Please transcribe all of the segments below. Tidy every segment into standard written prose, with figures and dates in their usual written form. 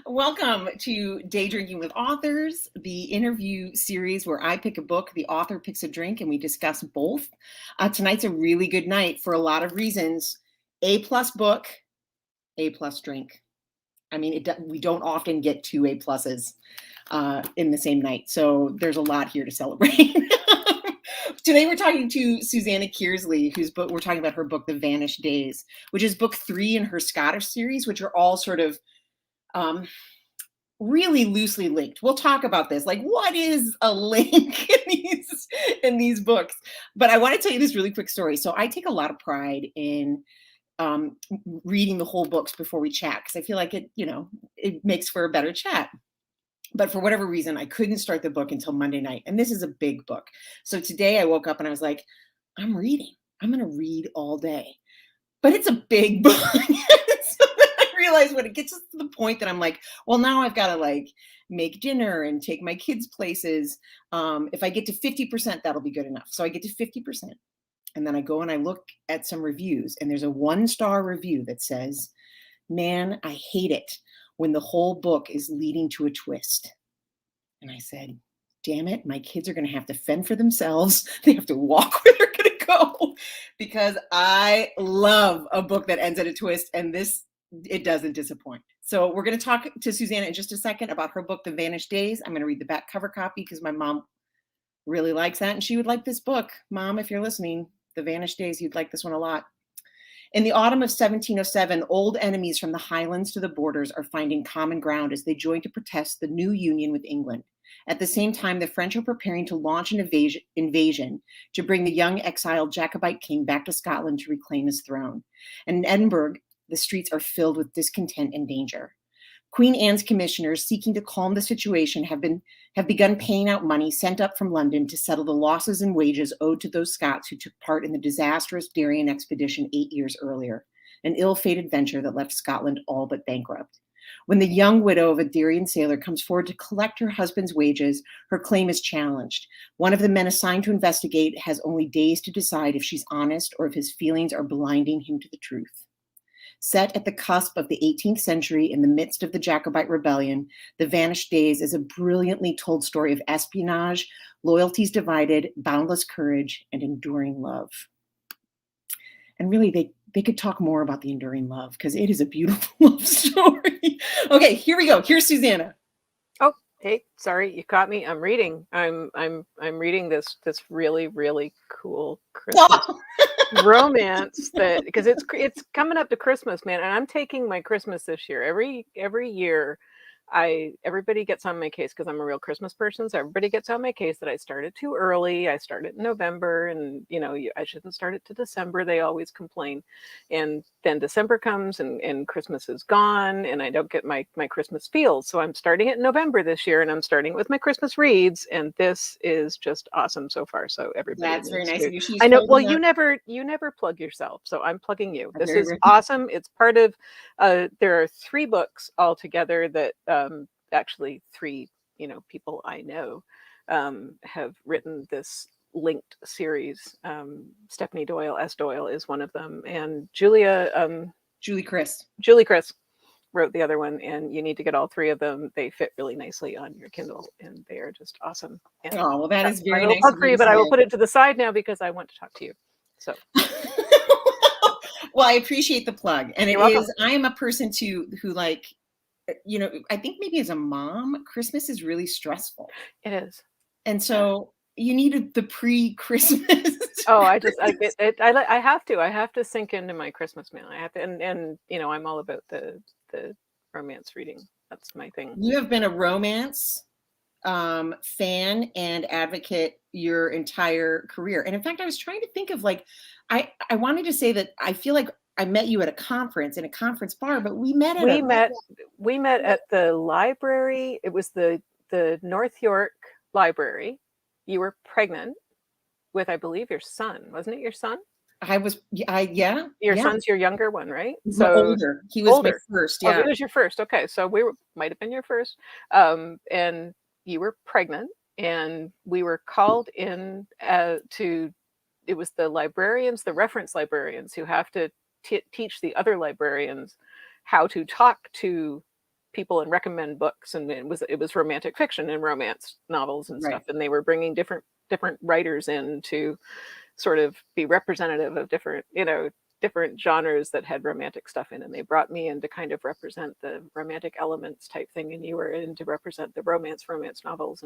Welcome to Day Drinking with Authors, the interview series where I pick a book, the author picks a drink, and we discuss both. Tonight's a really good night for a lot of reasons. A+ book, A+ drink. I mean, we don't often get two A+s in the same night, so there's a lot here to celebrate. Today we're talking to Susanna Kearsley, we're talking about her book, The Vanished Days, which is book 3 in her Scottish series, which are all sort of really loosely linked. We'll talk about this. Like, what is a link in these books? But I want to tell you this really quick story. So I take a lot of pride in reading the whole books before we chat, because I feel like it makes for a better chat. But for whatever reason, I couldn't start the book until Monday night. And this is a big book. So today I woke up and I was like, I'm reading. I'm going to read all day. But it's a big book. So then I realized when it gets to the point that I'm like, well, now I've got to like make dinner and take my kids places. If I get to 50%, that'll be good enough. So I get to 50%. And then I go and I look at some reviews. And there's a 1-star review that says, man, I hate it when the whole book is leading to a twist. And I said, damn it, my kids are going to have to fend for themselves. They have to walk where they're going to go, because I love a book that ends at a twist, and it doesn't disappoint. So we're going to talk to Susanna in just a second about her book, The Vanished Days. I'm going to read the back cover copy because my mom really likes that, and she would like this book. Mom, if you're listening, The Vanished Days, you'd like this one a lot. In the autumn of 1707, old enemies from the highlands to the borders are finding common ground as they join to protest the new union with England. At the same time, the French are preparing to launch an invasion to bring the young exiled Jacobite king back to Scotland to reclaim his throne. And in Edinburgh, the streets are filled with discontent and danger. Queen Anne's commissioners, seeking to calm the situation, have begun paying out money sent up from London to settle the losses in wages owed to those Scots who took part in the disastrous Darien expedition 8 years earlier, an ill-fated venture that left Scotland all but bankrupt. When the young widow of a Darien sailor comes forward to collect her husband's wages, her claim is challenged. One of the men assigned to investigate has only days to decide if she's honest or if his feelings are blinding him to the truth. Set at the cusp of the 18th century in the midst of the Jacobite rebellion, The Vanished Days is a brilliantly told story of espionage, loyalties divided, boundless courage, and enduring love. And really, they could talk more about the enduring love, because it is a beautiful love story. Okay, here we go. Here's Susanna. Oh, hey, sorry, you caught me. I'm reading. I'm reading this really, really cool Christmas romance because it's coming up to Christmas, man, and I'm taking my Christmas this year. Every year everybody gets on my case because I'm a real Christmas person. So everybody gets on my case that I started too early. I started in November, and I shouldn't start it to December. They always complain. And then December comes and Christmas is gone, and I don't get my Christmas feels. So I'm starting it in November this year, and I'm starting with my Christmas reads, and this is just awesome so far. So everybody, that's very nice of you. I know. Well, you never plug yourself, so I'm plugging you. This is awesome. It's part of. There are 3 books altogether that actually 3 people I know have written this linked series. Stephanie Doyle, S. Doyle is one of them, and Julie Chris wrote the other one, and you need to get all 3 of them. They fit really nicely on your Kindle, and they are just awesome. And oh, well, that is very nice for you, but I will put it to the side now because I want to talk to you. So well, I appreciate the plug. And I am a person too who, like, I think maybe as a mom, Christmas is really stressful. It is. And so you needed the pre-Christmas. Oh, I have to sink into my Christmas meal. I have to, and I'm all about the romance reading. That's my thing. You have been a romance fan and advocate your entire career. And in fact, I was trying to think of, like, I wanted to say that I feel like I met you at a conference in a conference bar, but we met at the library. It was the North York Library. You were pregnant with, I believe, your son. Wasn't it your son? Yeah. Your son's your younger one, right? So older. He was older. My first. Yeah. Oh, he was your first. Okay, so might have been your first. And you were pregnant, and we were called in it was the librarians, the reference librarians, who have to teach the other librarians how to talk to people and recommend books, and it was romantic fiction and romance novels and Right. stuff, and they were bringing different writers in to sort of be representative of different, different genres that had romantic stuff in, and they brought me in to kind of represent the romantic elements type thing, and you were in to represent the romance novels,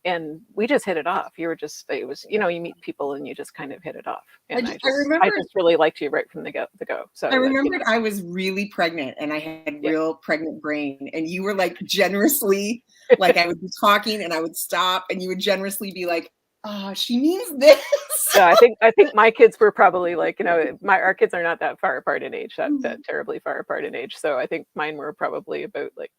and we just hit it off. You were just, it was, you meet people and you just kind of hit it off, and I I remember just really liked you right from the go. So I remembered I was really pregnant and I had yeah. real pregnant brain, and you were like generously, like I would be talking and I would stop and you would generously be like, "Oh, she means this." Yeah, I think my kids were probably like, our kids are not that far apart in age, that terribly far apart in age. So I think mine were probably about like,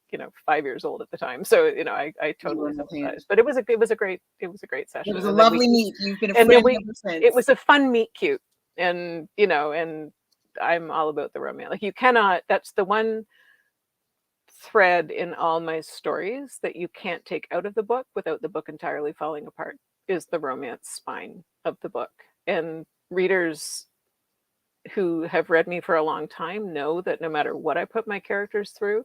5 years old at the time. So, I You were totally in the hand. sympathize. But it was a great It session. was a And then lovely meet. You've been a and then friend ever it since. was a fun meet cute. And, and I'm all about the romance. Like that's the one thread in all my stories that you can't take out of the book without the book entirely falling apart, is the romance spine of the book. And readers who have read me for a long time know that no matter what I put my characters through,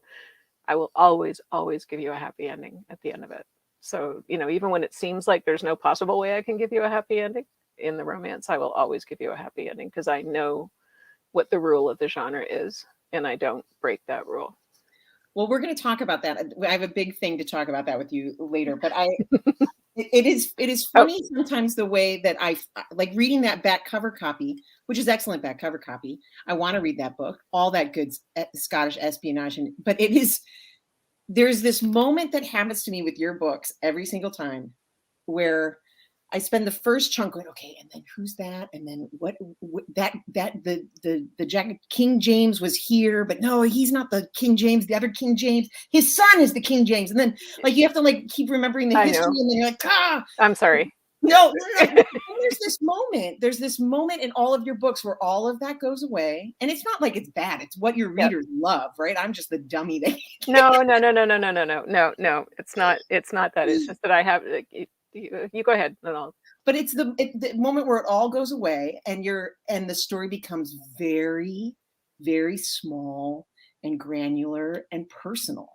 I will always, always give you a happy ending at the end of it. So, even when it seems like there's no possible way I can give you a happy ending in the romance, I will always give you a happy ending because I know what the rule of the genre is, and I don't break that rule. Well, we're going to talk about that. I have a big thing to talk about that with you later, but it is funny sometimes the way that I like reading that back cover copy, which is excellent back cover copy. I want to read that book, all that good Scottish espionage, but there's this moment that happens to me with your books every single time where I spend the first chunk going, okay, and then who's that? And then what the Jack King James was here, but no, he's not the King James, the other King James. His son is the King James. And then like you have to like keep remembering the history, and then you're like, I'm sorry. No. There's this moment in all of your books where all of that goes away. And it's not like it's bad. It's what your readers love, right? I'm just the dummy that No. It's not that. It's just that I have you go ahead and I'll. But it's the moment where it all goes away and the story becomes very, very small and granular and personal.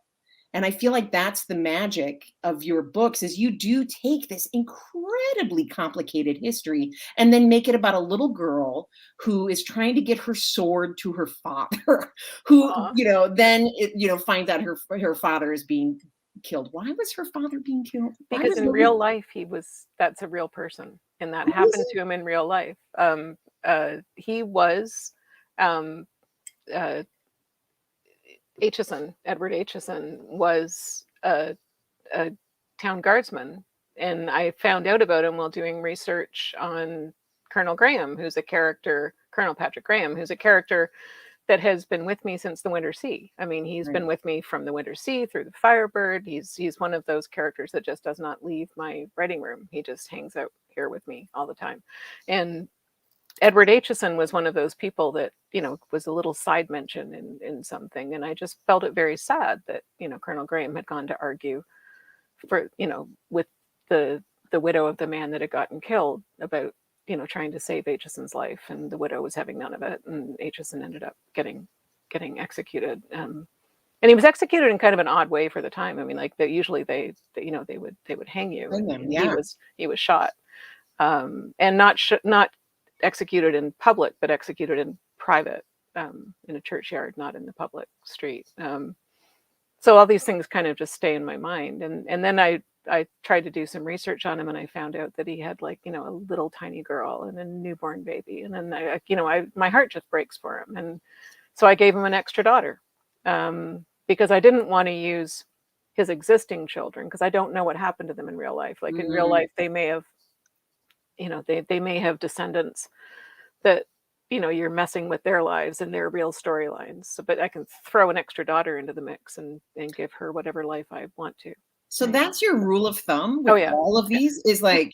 And I feel like that's the magic of your books is you do take this incredibly complicated history and then make it about a little girl who is trying to get her sword to her father, who, then, finds out her father is being killed. Why was her father being killed? Because in real life, that's a real person, and that happened to him in real life. He was, Edward Aitchison was a town guardsman, and I found out about him while doing research on Colonel Patrick Graham, who's a character that has been with me since the Winter Sea. I mean, he's been with me from the Winter Sea through the Firebird. He's one of those characters that just does not leave my writing room. He just hangs out here with me all the time. And Edward Aitchison was one of those people that, was a little side mention in something. And I just felt it very sad that, Colonel Graham had gone to argue for, with the widow of the man that had gotten killed about, trying to save Aitchison's life, and the widow was having none of it, and Aitchison ended up getting executed. And he was executed in kind of an odd way for the time. I mean, like usually they would hang you, and he was shot, and not executed in public, but executed in private, in a churchyard, not in the public street. So all these things kind of just stay in my mind, and then I tried to do some research on him, and I found out that he had a little tiny girl and a newborn baby. And then my heart just breaks for him. And so I gave him an extra daughter, because I didn't want to use his existing children, because I don't know what happened to them in real life. Like in real life, they may have, they may have descendants that, you're messing with their lives and their real storylines. So, but I can throw an extra daughter into the mix and give her whatever life I want to. So that's your rule of thumb with all of these is like,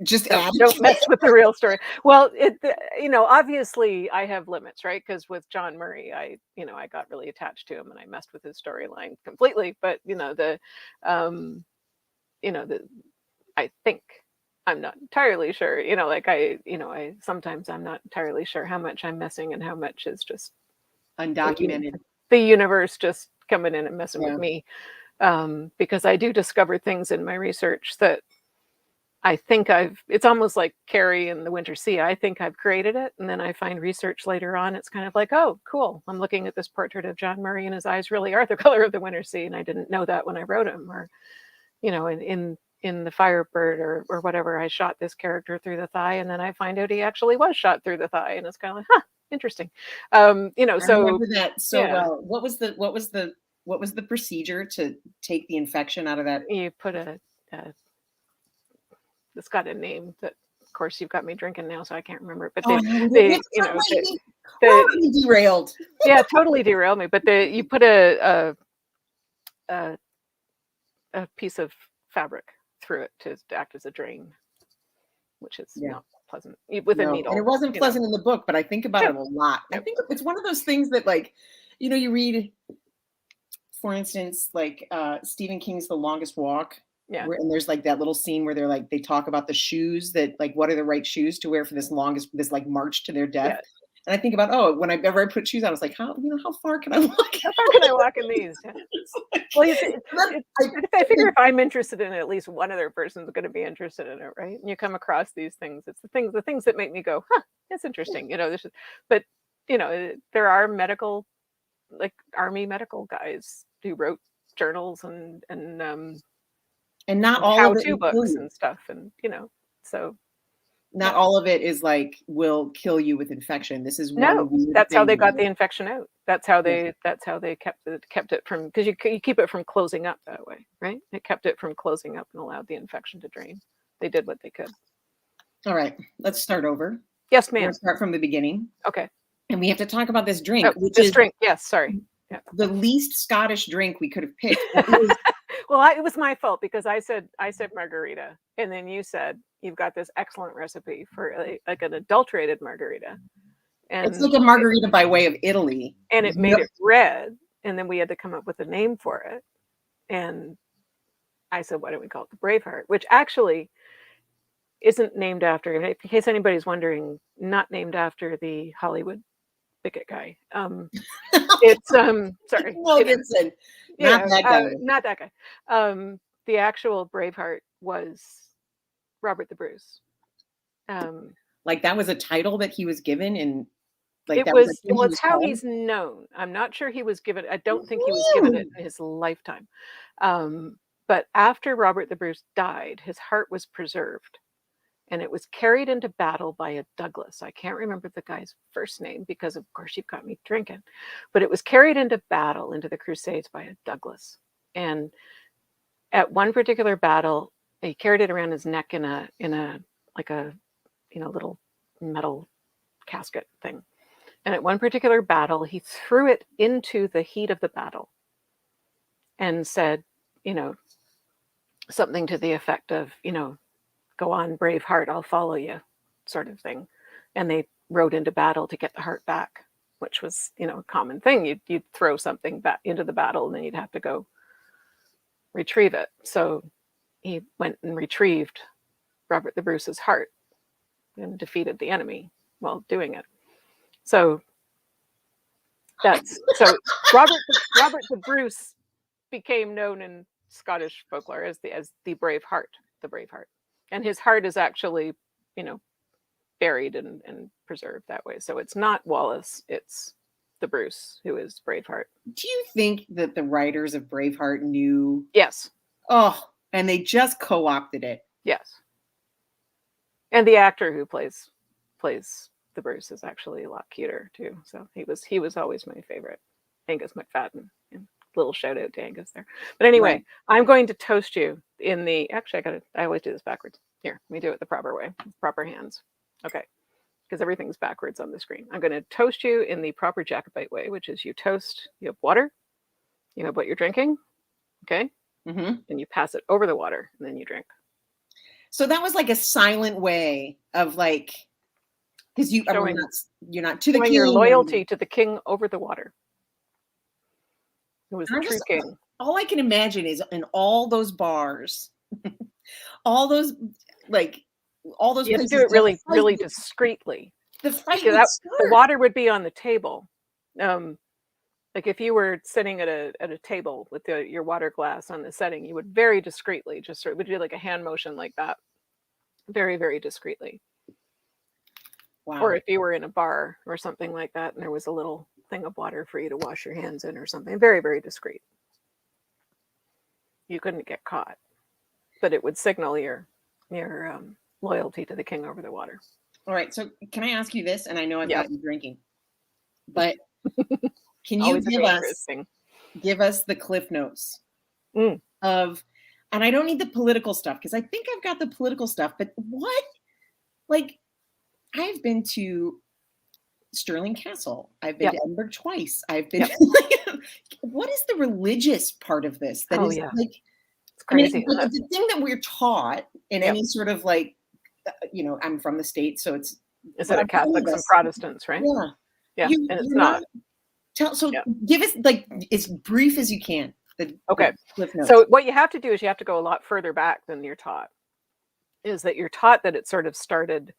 just don't mess with the real story. Well, obviously I have limits, right? Because with John Murray, I got really attached to him and I messed with his storyline completely. But I think I'm not entirely sure, I sometimes I'm not entirely sure how much I'm messing and how much is just undocumented. The universe just coming in and messing with Yeah. me, because I do discover things in my research that I think it's almost like Carrie in the Winter Sea. I think I've created it, and then I find research later on. It's kind of like, oh, cool. I'm looking at this portrait of John Murray, and his eyes really are the color of the Winter Sea, and I didn't know that when I wrote him. Or, in the Firebird or whatever, I shot this character through the thigh, and then I find out he actually was shot through the thigh, and it's kind of like, huh, interesting. I So remember that so yeah, well. What was the procedure to take the infection out of that? you put a it's got a name that, of course, you've got me drinking now, so I can't remember it. But Oh, no, let's not wait. We're the already derailed. yeah, totally derailed me. But you put a piece of fabric through it to act as a drain, which is Yeah. not pleasant. With a No, and it needle, wasn't pleasant in the book, but I think about No, it a lot. I no. think it's one of those things that, like, you read, for instance, like Stephen King's The Longest Walk, Yeah, and there's like that little scene where they talk about the shoes that, like, what are the right shoes to wear for this like march to their death. yeah. And I think about, oh, whenever I put shoes on, I was like, how far can I walk? How far can I walk in these? Yeah. It's like- Well, I I figure if I'm interested in it, at least one other person's going to be interested in it, right? And you come across these things. It's the things that make me go, huh, it's interesting. But there are medical, like Army medical guys who wrote journals and and not all of it how-to will kill books you. and stuff, and so Not yeah. all of it is like will kill you with infection. This is one No, weird that's how thing. they got the infection out. That's how Yeah. they kept it from, because you keep it from closing up that way, right? It kept it from closing up and allowed the infection to drain. They did what they could. All right, let's start over. Yes, We're ma'am. gonna start from the beginning, Okay. and we have to talk about this drink, Oh, which this is drink. Yes, sorry. Yeah. the least Scottish drink we could have picked. It was- Well, it was my fault because I said margarita, and then you said you've got this excellent recipe for like an adulterated margarita, it's and like a margarita by way of Italy. it made it red, and then we had to come up with a name for it, and I said, why don't we call it the Braveheart, which actually isn't named after, in case anybody's wondering, not named after the Hollywood bigot guy. It's sorry, Wilkinson, not that guy. not that guy. The actual Braveheart was Robert the Bruce. Like that was a title that he was given, and like It that was was a thing he was how called? he's known. I'm not sure he was given. I don't think he was given it in his lifetime. But after Robert the Bruce died, his heart was preserved, and it was carried into battle by a Douglas. I can't remember the guy's first name because, of course, you've got me drinking. But it was carried into battle, into the Crusades, by a Douglas. And at one particular battle, he carried it around his neck in a like a little metal casket thing. And at one particular battle, he threw it into the heat of the battle and said, something to the effect of, go on, brave heart, I'll follow you, sort of thing. And they rode into battle to get the heart back, which was, a common thing. You'd throw something back into the battle, and then you'd have to go retrieve it. So he went and retrieved Robert the Bruce's heart and defeated the enemy while doing it. So Robert the Bruce became known in Scottish folklore as the Brave Heart, and his heart is actually, buried and preserved that way. So it's not Wallace, it's the Bruce who is Braveheart. Do you think that the writers of Braveheart knew? Yes. Oh, and they just co-opted it. Yes. And the actor who plays the Bruce is actually a lot cuter too. So he was always my favorite, Angus McFadden. And little shout out to Angus there. But anyway, Right. I'm going to toast you in the. Actually, I always do this backwards. Here, let me do it the proper way, proper hands. Okay, because everything's backwards on the screen. I'm going to toast you in the proper Jacobite way, which is you toast. You have water. You have what you're drinking. Okay. Mm-hmm. And you pass it over the water, and then you drink. So that was like a silent way of like, because you're not to the king. Your loyalty to the king over the water. It was the true king. All I can imagine is in all those bars, all those you have places. to do it really, really discreetly. The fight. The water would be on the table. Like if you were sitting at a table with your water glass on the setting, you would very discreetly just sort of would do like a hand motion like that, very, very discreetly. Wow. Or if you were in a bar or something like that, and there was a little thing of water for you to wash your hands in or something, very, very discreet. You couldn't get caught, but it would signal your loyalty to the king over the water. All right. So can I ask you this? And I know I've Yeah. got you drinking, but can you Always a dangerous thing. give us the cliff notes Mm. of, and I don't need the political stuff because I think I've got the political stuff, but what, like, I've been to Stirling Castle. I've been Yep. to Edinburgh twice. I've been. Yep. What is the religious part of this? That Oh, is yeah. like, It's I mean, crazy. the thing that we're taught in Yep. any sort of like, you know, I'm from the States, so it's. Is but it a I'm telling Catholics you and this, Protestants, right? yeah. Yeah, You, and it's you're not. So Yeah. give us like as brief as you can. Okay. Cliff notes. So what you have to do is you have to go a lot further back than you're taught. Is that you're taught that it sort of started.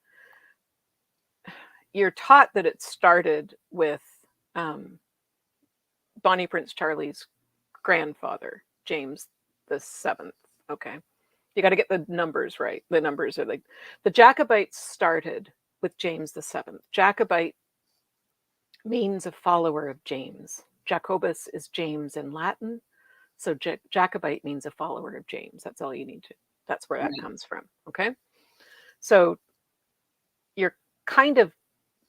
You're taught that it started with Bonnie Prince Charlie's grandfather, James the Seventh. Okay. You got to get the numbers right. The numbers are like the Jacobites started with James the Seventh. Jacobite means a follower of James. Jacobus is James in Latin. So Jacobite means a follower of James. That's all you need to. That's where that comes from. Okay. So you're kind of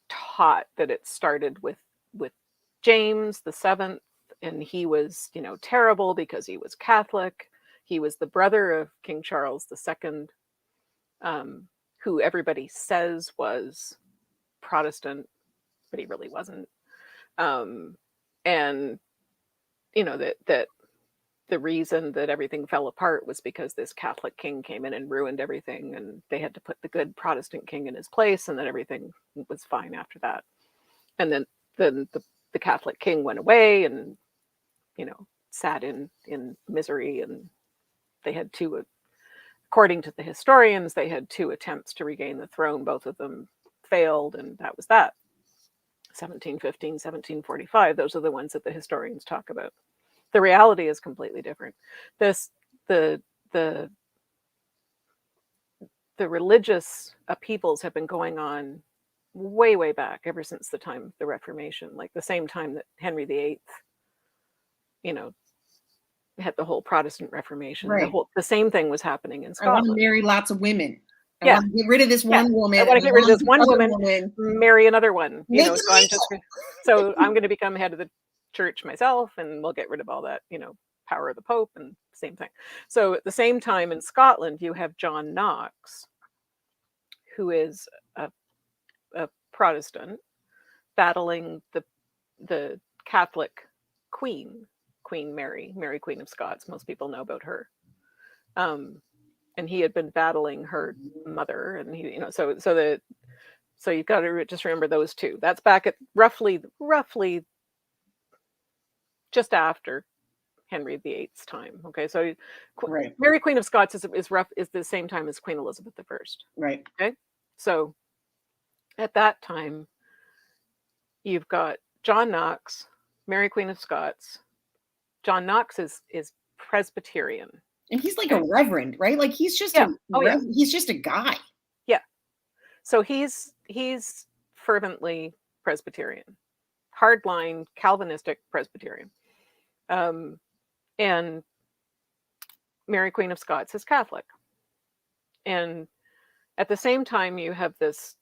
taught that it started with James the Seventh, and he was, you know, terrible because he was Catholic. He was the brother of King Charles II, who everybody says was Protestant, but he really wasn't. And you know that the reason that everything fell apart was because this Catholic king came in and ruined everything, and they had to put the good Protestant king in his place, and then everything was fine after that. And then the Catholic king went away, and you know, sat in misery, and they had two, according to the historians, they had two attempts to regain the throne. Both of them failed, and that was that. 1715, 1745, those are the ones that the historians talk about. The reality is completely different. The religious upheavals have been going on way, way back, ever since the time of the Reformation, like the same time that Henry VIII, you know, had the whole Protestant Reformation. Right. The same thing was happening in I want to Scotland. marry lots of women. I Yeah. want to get rid of this one woman. I want to get rid of this one woman, woman. marry another one. You Make know, it so I'm going to become head of the church myself, and we'll get rid of all that, you know, power of the Pope, and same thing. So at the same time in Scotland, you have John Knox, who is a Protestant, battling the Catholic Queen Mary, Queen of Scots. Most people know about her. And he had been battling her mother, and he, you know, so you've got to just remember those two. That's back at roughly just after Henry VIII's time. Okay, so right. Mary Queen of Scots is the same time as Queen Elizabeth I. Right. Okay, so at that time, you've got John Knox, Mary Queen of Scots. John Knox is Presbyterian. And he's like a reverend, right? Like he's just he's just a guy. Yeah. So he's fervently Presbyterian, hardline Calvinistic Presbyterian. And Mary Queen of Scots is Catholic. And at the same time, you have this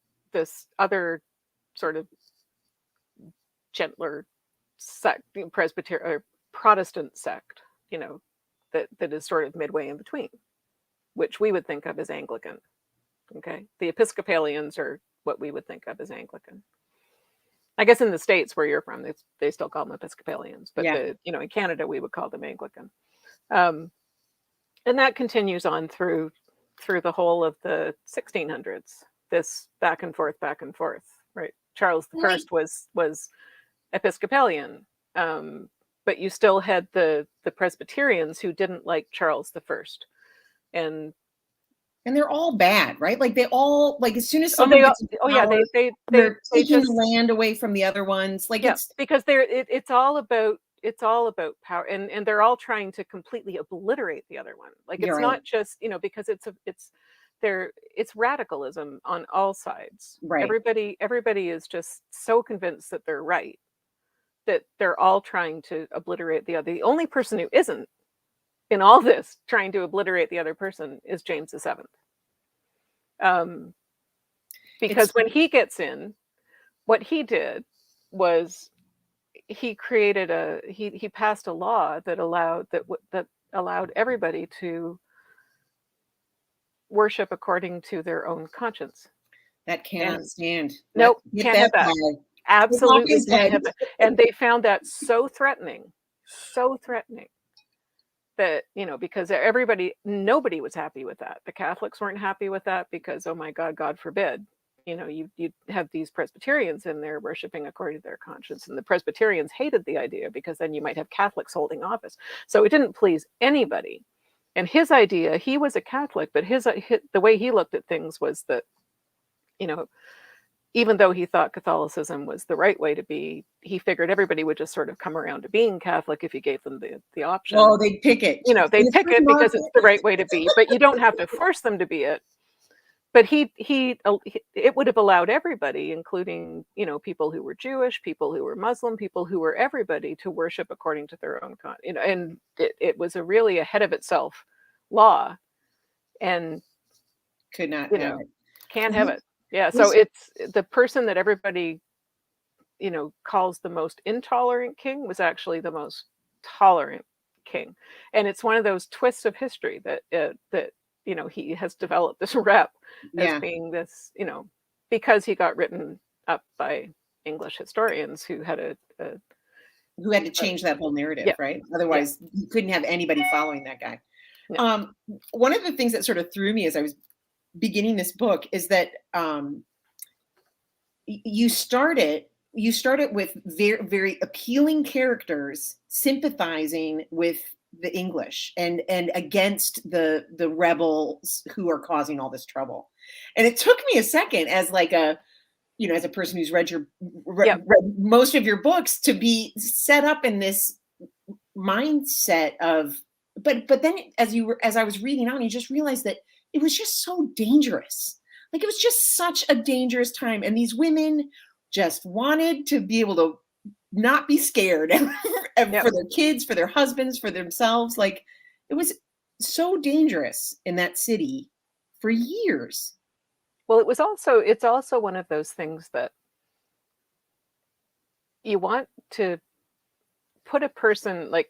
other sort of gentler sect, Presbyterian or Protestant sect, you know, that is sort of midway in between, which we would think of as Anglican. Okay, the Episcopalians are what we would think of as Anglican. I guess in the States where you're from, they still call them Episcopalians, but you know, in Canada we would call them Anglican. And that continues on through the whole of the 1600s. This back and forth, right? Charles I was Episcopalian, but you still had the Presbyterians who didn't like Charles I, and And they're all bad, right? Like they all, like as soon as Oh, someone gets into yeah, power, they they're taking the just, land away from the other ones. Like yeah, it's because it's all about power, and they're all trying to completely obliterate the other one. Like you're it's right, not just, because it's radicalism on all sides. right. Everybody is just so convinced that they're right, that they're all trying to obliterate the other. The only person who isn't in all this trying to obliterate the other person is James the Seventh. Um, because It's when he gets in, what he did was he passed a law that allowed everybody to worship according to their own conscience. that cannot And stand. Let's nope, get can't that have that. guy. Take off Absolutely his can't head. have that. And they found that so threatening that, because nobody was happy with that. The Catholics weren't happy with that because, oh my God, God forbid, you have these Presbyterians in there worshiping according to their conscience, and the Presbyterians hated the idea because then you might have Catholics holding office. So it didn't please anybody. And his idea, he was a Catholic, but the way he looked at things was that, you know, even though he thought Catholicism was the right way to be, he figured everybody would just sort of come around to being Catholic if you gave them the option. Oh, they pick it in They'd the pick free it because it's market. the right way to be, but you don't have to force them to be it. But it would have allowed everybody, including, people who were Jewish, people who were Muslim, people who were everybody, to worship according to their own and it was a really ahead of itself law, and Could not you have know it. can't have He it. Yeah, so was it's the person that everybody, calls the most intolerant king was actually the most tolerant king. And it's one of those twists of history that he has developed this rep as yeah, being this, because he got written up by English historians who had who had to a change that whole narrative, yeah, right? yeah, Otherwise, you couldn't have anybody following that guy. no, Um, One of the things that sort of threw me as I was beginning this book is that you start it with very very appealing characters sympathizing with the English and against the rebels who are causing all this trouble. And it took me a second as like a as a person who's yeah, read most of your books to be set up in this mindset of but then as I was reading on, you just realized that it was just so dangerous. Like it was just such a dangerous time, and these women just wanted to be able to not be scared and yeah. for their kids, for their husbands, for themselves. Like it was so dangerous in that city for years. Well, it's also one of those things that you want to put a person, like,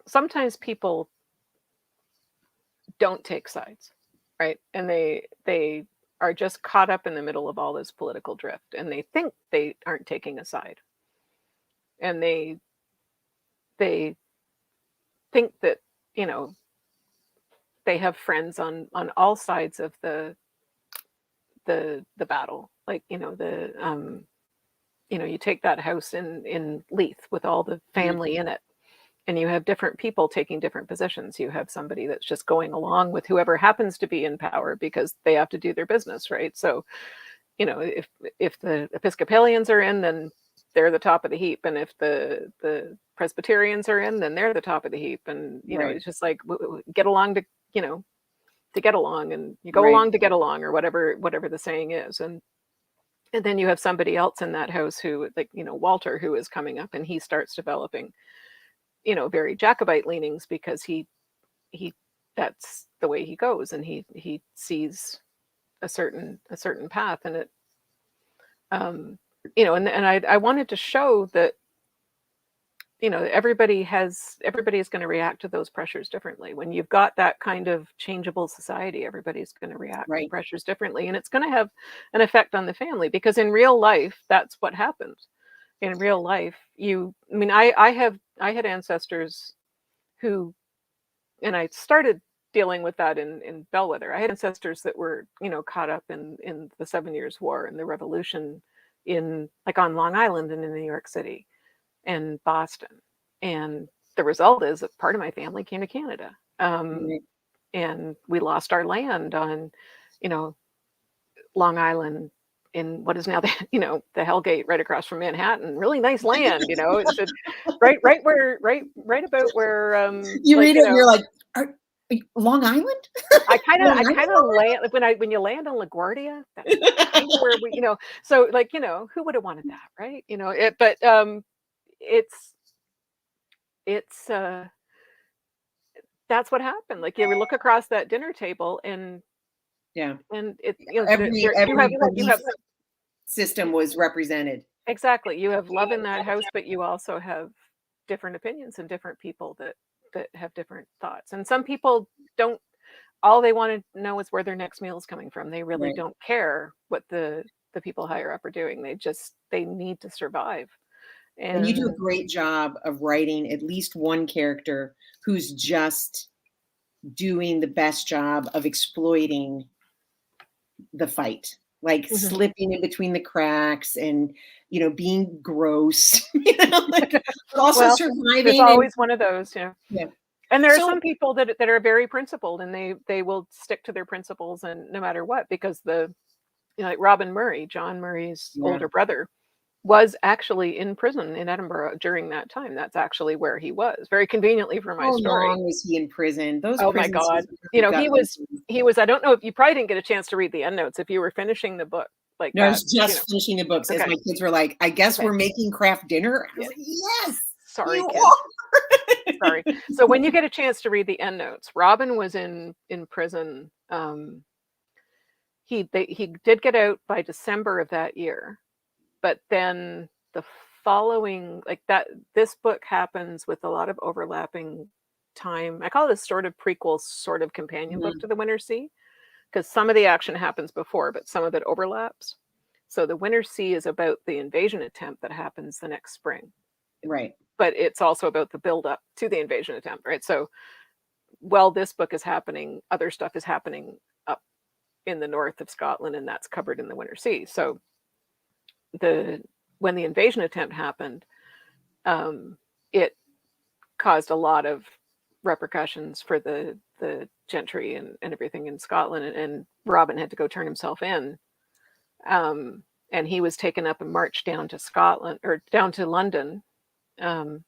sometimes people don't take sides, right? And they are just caught up in the middle of all this political drift, and they think they aren't taking a side, and they think that, you know they have friends on all sides of the battle. Like, you take that house in Leith with all the Mhm. family in it, and you have different people taking different positions. You have somebody that's just going along with whoever happens to be in power because they have to do their business, right? So, if the Episcopalians are in, then they're the top of the heap, and if the Presbyterians are in, then they're the top of the heap. And Right, it's just like, get along you know to get along, and you go right, along to get along, or whatever the saying is. And then you have somebody else in that house who, like, Walter, who is coming up, and he starts developing, very Jacobite leanings, because he that's the way he goes, and he sees a certain path. And it and I wanted to show that, everybody's going to react to those pressures differently. When you've got that kind of changeable society, everybody's going to react to right. pressures differently, and it's going to have an effect on the family, because in real life that's what happens. In real life, I had ancestors who, and I started dealing with that in Bellwether. I had ancestors that were, caught up in the 7 Years' War and the Revolution, in, like, on Long Island and in New York City and Boston. And the result is that part of my family came to Canada. Right. and we lost our land on, you know, Long Island in what is now the, you know, the Hellgate right across from Manhattan. Really nice land, you know. It's a, right about where You like, read you it and know, you're like, Long Island? I Long kind of land like when you land in LaGuardia, that's kind of Island? where we, you know, so like, you know, who would have wanted that, right? You know, it, but it's it's that's what happened. Like you look across that dinner table Yeah. and it, you know, Every there every you belief have system was represented. exactly, you have love in that house, but you also have different opinions and different people that have different thoughts. And some people don't, all they want to know is where their next meal is coming from. They really Right. don't care what the people higher up are doing. They need to survive. And you do a And great job of writing at least one character who's just doing the best job of exploiting the fight, like mhm. slipping in between the cracks and, being gross, like, but also Well, there's surviving and always one of those, you know. yeah. And there are So some people that are very principled and they will stick to their principles and no matter what, because the, you know, like Robin Murray, John Murray's yeah. older brother, was actually in prison in Edinburgh during that time. That's actually where he was, very conveniently for my How story. long was he in prison? Those Oh my prison god. systems You are know, gut-wrenching. he was I don't know if you probably didn't get a chance to read the endnotes if you were finishing the book like No, I that, was you know. just finishing the books as Okay, my kids were like, "I guess okay. we're making craft dinner." I was Yeah. like, "Yes, Sorry, you kids. are." Sorry. So when you get a chance to read the endnotes, Robin was in prison. He did get out by December of that year, but then the following like that this book happens with a lot of overlapping time. I call it a sort of prequel, sort of companion book Mhm. to The Winter Sea because some of the action happens before, but some of it overlaps. So The Winter Sea is about the invasion attempt that happens the next spring, Right. but it's also about the build up to the invasion attempt, right? So while this book is happening, other stuff is happening up in the north of Scotland, and that's covered in The Winter Sea. So the when the invasion attempt happened, it caused a lot of repercussions for the gentry and everything in Scotland, and Robin had to go turn himself in. And he was taken up and marched down to Scotland or down to London. Um,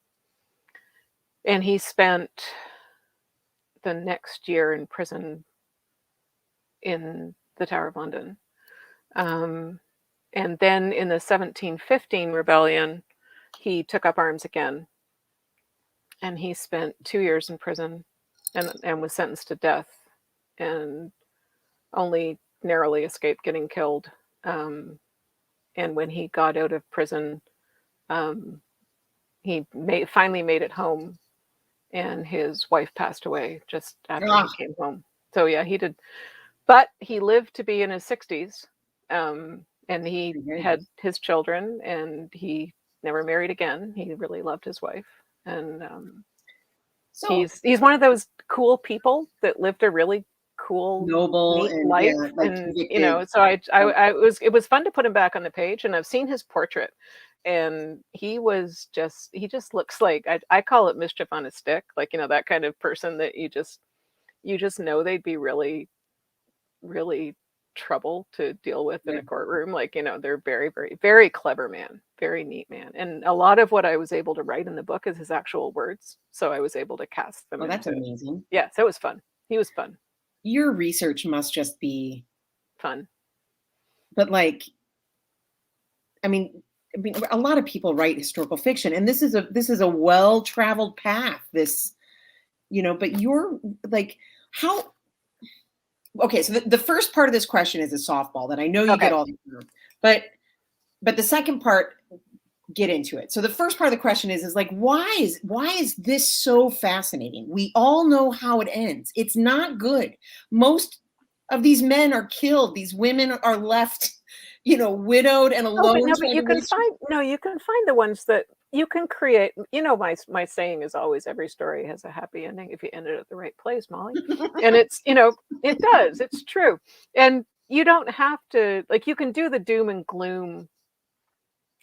and he spent the next year in prison in the Tower of London. Um, and then in the 1715 rebellion, he took up arms again and he spent 2 years in prison and was sentenced to death and only narrowly escaped getting killed. And when he got out of prison, um, finally made it home, and his wife passed away just after he Ah, came home. So yeah, he did, but he lived to be in his 60s, and he very good. had his children, and he never married again. He really loved his wife, and So he's one of those cool people that lived a really cool, noble neat and life, yeah, like and you convicted. know, so it was fun to put him back on the page, and I've seen his portrait, and he just looks like I call it mischief on a stick, like you know that kind of person that you just know they'd be really really trouble to deal with in Yeah. a courtroom. Like, you know, they're very, very, very clever man, very neat man. And a lot of what I was able to write in the book is his actual words. So I was able to cast them Oh, that's into, amazing. yeah, so it was fun. He was fun, Your research must just be, fun. but like, I mean, a lot of people write historical fiction, and this is a well-traveled path. But you're like, how? Okay, so the first part of this question is a softball that I know you get Okay. all the time, but the second part, get into it. So the first part of the question is like, why is this so fascinating? We all know how it ends. It's not good. Most of these men are killed. These women are left, widowed and Oh, but alone no, but trying to you can make sure. find, no, you can find the ones that you can create. You know, my saying is always every story has a happy ending if you end it at the right place, Molly. And it's, you know, it does. It's true. And you don't have to, like, you can do the doom and gloom,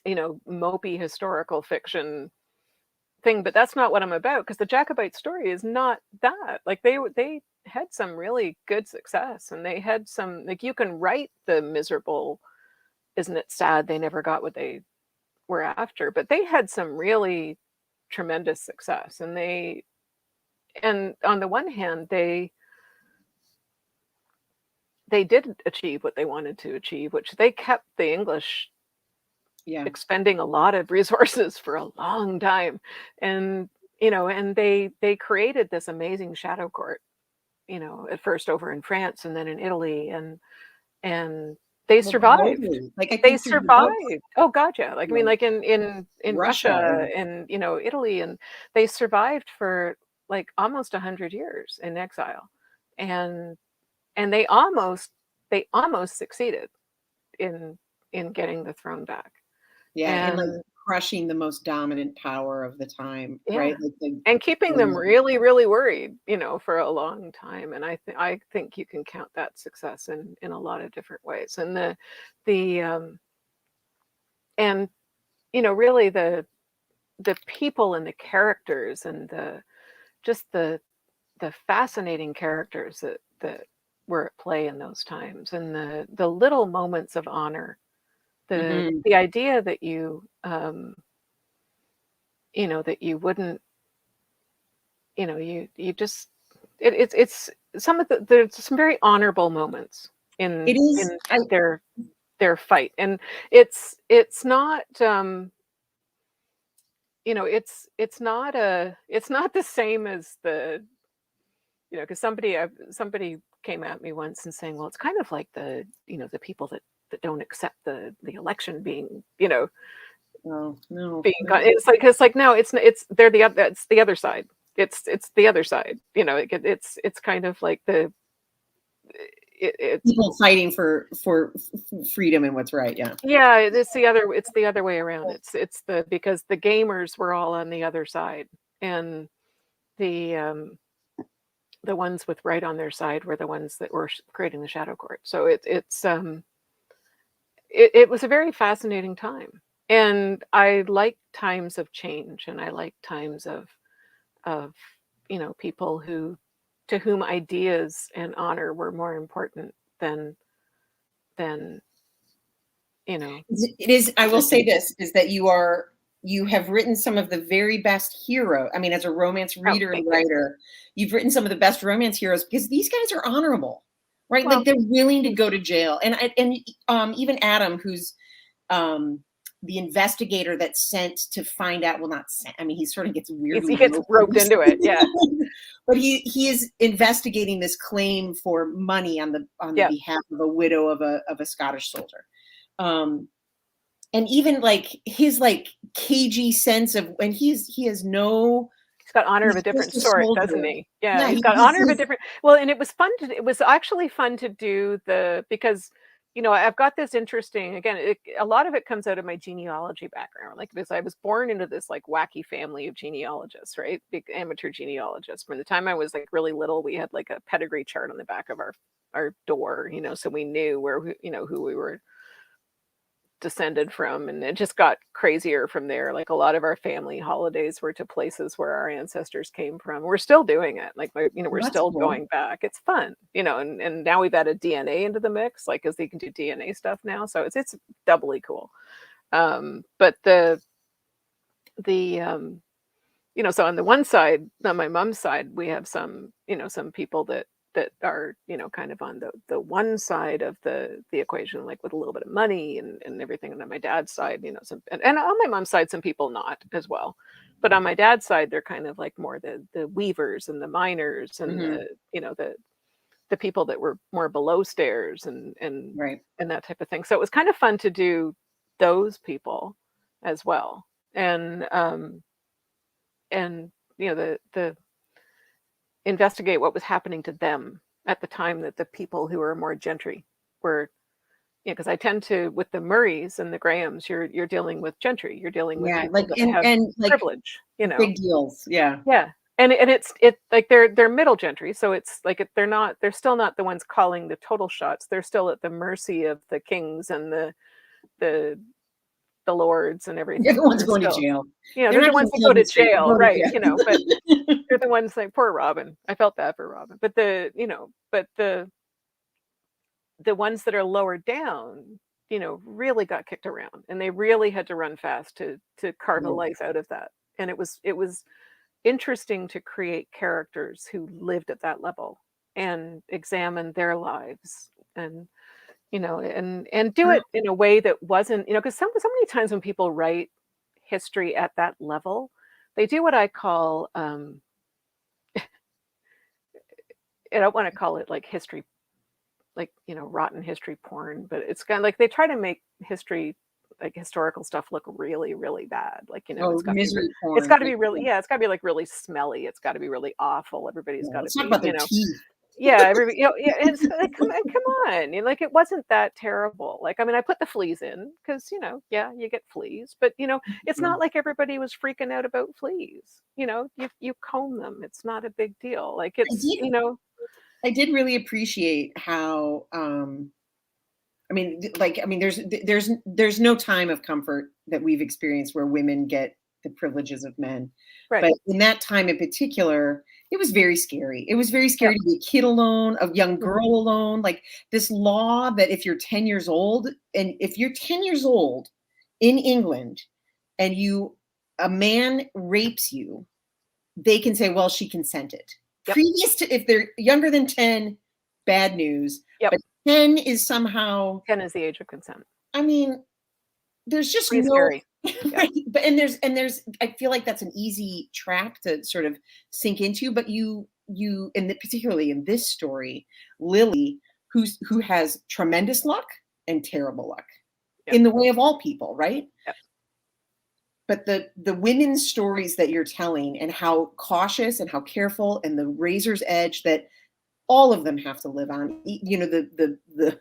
you know, mopey historical fiction thing, but that's not what I'm about because the Jacobite story is not that. Like they some really good success, and they had some, like, you can write the miserable, isn't it sad they never got what they were after, but they had some really tremendous success, and on the one hand, they did achieve what they wanted to achieve, which they kept the English Yeah. expending a lot of resources for a long time. And, and they created this amazing shadow court, at first over in France and then in Italy, and they Well, survived. globally, like, I They think through the books, survived. Oh god, yeah. Like, I mean, like like in Russia, Russia and and, Italy, and they survived for like almost 100 years in exile. And they almost succeeded in getting the throne back. yeah, and, like, And crushing the most dominant power of the time, yeah, right? Like, the and keeping them Roman. really, really worried, for a long time. And I think you can count that success in a lot of different ways. And the and really the people and the characters and just the fascinating characters that were at play in those times, and the little moments of honor, the Mhm. the idea that that you wouldn't, you just, it's some of there's some very honorable moments It is, in I their fight. And it's not, it's not the same as because somebody came at me once and saying, well, it's kind of like the people that don't accept the election being, oh, no, being no. gone. It's like no, it's they're the other, it's the other side. It's the other side. It's kind of like it's People fighting for freedom and what's right, yeah. yeah, it's the other way around. It's because the gamers were all on the other side, and the the ones with right on their side were the ones that were creating the shadow court. So it was a very fascinating time. And I like times of change, and I like times of people to whom ideas and honor were more important than you know It is, I will say possession. this, is that you have written some of the very best hero, I mean, as a romance Oh, reader and thank you. writer, you've written some of the best romance heroes because these guys are honorable, right? Like, Well, they're willing to go to jail. Even Adam, who's, um, the investigator that's sent to find out, well, not sent, I mean, he sort of gets he weirdly gets roped roped into into it. Yeah, but he is investigating this claim for money on the yeah. behalf of a widow of a Scottish soldier. Um, and even like his like cagey sense of when he has no, He's got honor of he's a different just a sort, doesn't soldier. he? Yeah, Yeah, he's he, got his honor of a his different, well, and it was actually fun to do because, I've got this interesting, again, a lot of it comes out of my genealogy background, like, because I was born into this, like, wacky family of genealogists, right? Big amateur genealogists. From the time I was, like, really little, we had, like, a pedigree chart on the back of our door, so we knew who we were descended from. And it just got crazier from there. Like, a lot of our family holidays were to places where our ancestors came from. We're still doing it. Like, we're that's still cool. going back. It's fun, and now we've added DNA into the mix, like, because they can do DNA stuff now. So it's doubly cool. But the so on the one side, on my mom's side, we have some people that are, kind of on the one side of the equation, like, with a little bit of money and everything. And on my dad's side, and on my mom's side, some people not as well. But on my dad's side, they're kind of like more the weavers and the miners and Hmm. the people that were more below stairs Right. and that type of thing. So it was kind of fun to do those people as well. And the investigate what was happening to them at the time, that the people who are more gentry were, because I tend to, with the Murrays and the Grahams, you're dealing with gentry, you're dealing with Yeah, people like, that and have like privilege. big deals. Yeah. Yeah. And it's like they're middle gentry, so it's like, they're still not the ones calling the total shots. They're still at the mercy of the kings and the the lords and They're everything the ones are going to still, jail. you know, They're they're not the even ones that go killing to straight. They're jail, going to right? jail. You know, but they're the ones like poor Robin. I felt bad for Robin, but the ones that are lower down, you know, really got kicked around, and they really had to run fast to carve a Yeah. life out of that. And it was interesting to create characters who lived at that level and examine their lives, and you know, and do it in a way that wasn't, you know, because so many times when people write history at that level, they do what I call, I don't want to call it like history, like, you know, rotten history porn, but it's kind of like they try to make history, like historical stuff, look really, really bad. Like, you know, Oh, it's got to be misery it's porn. got to Yeah. be really, yeah, it's got to be like really smelly. It's got to be really awful. Everybody's Yeah. got to Let's talk be, about you their know, teeth. yeah, everybody, you know, yeah, and it's like, come on, you know, like it wasn't that terrible. Like, I mean, I put the fleas in because, you know, yeah, you get fleas, but you know, it's not Mhm. like everybody was freaking out about fleas. You know, you comb them. It's not a big deal. Like I it's, did you know, I did really appreciate how I mean, like, I mean, there's no time of comfort that we've experienced where women get the privileges of men. right. But in that time in particular, it was very scary. It was very Yep. scary to be a kid alone, a young Mhm. girl alone. Like this law that if you're 10 years old, and if you're 10 years old in England and a man rapes you, they can say, well, she consented. Yep. Previous to, if they're younger than 10, bad news. Yep. But 10 is somehow, 10 is the age of consent. I mean, there's just Pretty no scary. Yep. right, but there's I feel like that's an easy track to sort of sink into, but particularly in this story, Lily, who has tremendous luck and terrible luck Yep. in the way of all people, right? Yep. But the women's stories that you're telling and how cautious and how careful and the razor's edge that all of them have to live on. You know, the